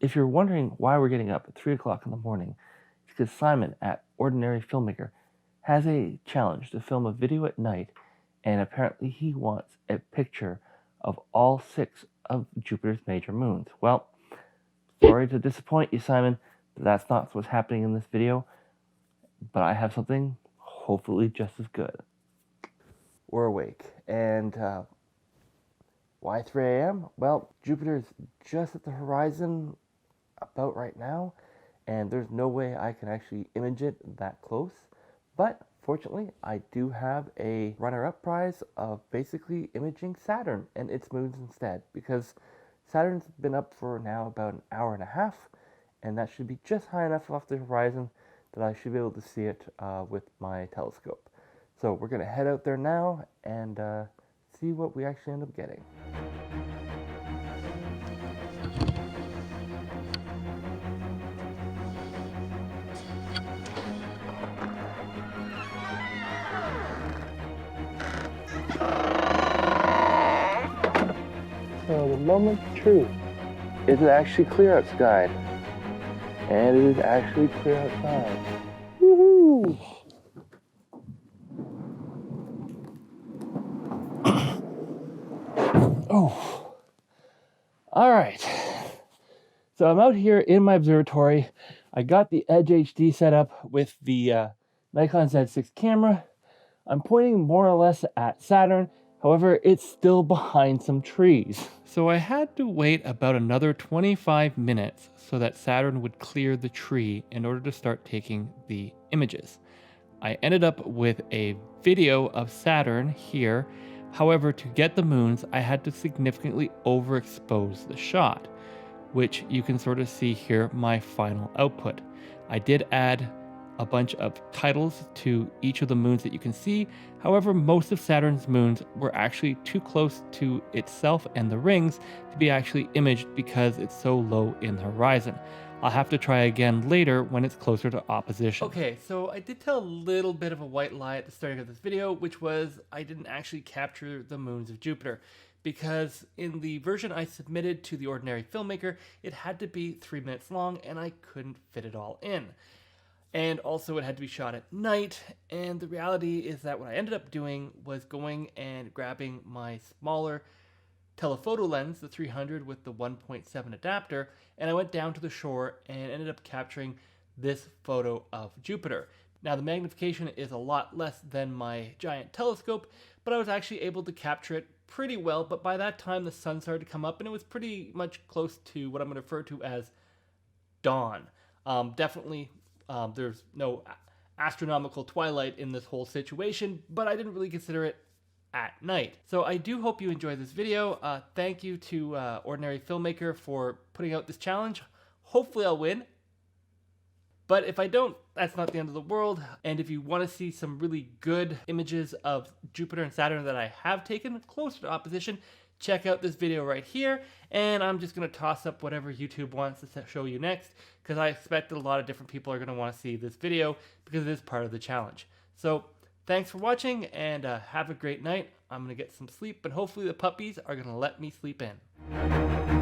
if you're wondering why we're getting up at 3 o'clock in the morning, it's because Simon at Ordinary Filmmaker has a challenge to film a video at night, and apparently he wants a picture of all 6 of Jupiter's major moons. Well, sorry to disappoint you, Simon, but that's not what's happening in this video, but I have something hopefully just as good. We're awake, and why 3 a.m.? Well, Jupiter's just at the horizon about right now, and there's no way I can actually image it that close. But fortunately, I do have a runner-up prize of basically imaging Saturn and its moons instead, because Saturn's been up for now about an hour and a half, and that should be just high enough off the horizon that I should be able to see it with my telescope. So we're going to head out there now and see what we actually end up getting. So the moment's truth. Is it actually clear outside? And it is actually clear outside. Woohoo! Oh. Alright. So I'm out here in my observatory. I got the Edge HD set up with the Nikon Z6 camera. I'm pointing more or less at Saturn. However, it's still behind some trees. So I had to wait about another 25 minutes so that Saturn would clear the tree in order to start taking the images. I ended up with a video of Saturn here. However, to get the moons, I had to significantly overexpose the shot, which you can sort of see here, my final output. I did add a bunch of titles to each of the moons that you can see. However, most of Saturn's moons were actually too close to itself and the rings to be actually imaged because it's so low in the horizon. I'll have to try again later when it's closer to opposition. Okay, so I did tell a little bit of a white lie at the starting of this video, which was I didn't actually capture the moons of Jupiter, because in the version I submitted to the Ordinary Filmmaker, it had to be 3 minutes long and I couldn't fit it all in. And also it had to be shot at night, and the reality is that what I ended up doing was going and grabbing my smaller telephoto lens, the 300 with the 1.7 adapter, and I went down to the shore and ended up capturing this photo of Jupiter. Now the magnification is a lot less than my giant telescope, but I was actually able to capture it pretty well. But by that time the sun started to come up and it was pretty much close to what I'm going to refer to as dawn. Definitely there's no astronomical twilight in this whole situation, but I didn't really consider it at night. So I do hope you enjoyed this video. Thank you to Ordinary Filmmaker for putting out this challenge. Hopefully I'll win. But if I don't, that's not the end of the world. And if you want to see some really good images of Jupiter and Saturn that I have taken closer to opposition, check out this video right here. And I'm just going to toss up whatever YouTube wants to show you next, because I expect that a lot of different people are going to want to see this video because it is part of the challenge. So thanks for watching, and have a great night. I'm going to get some sleep, but hopefully the puppies are going to let me sleep in.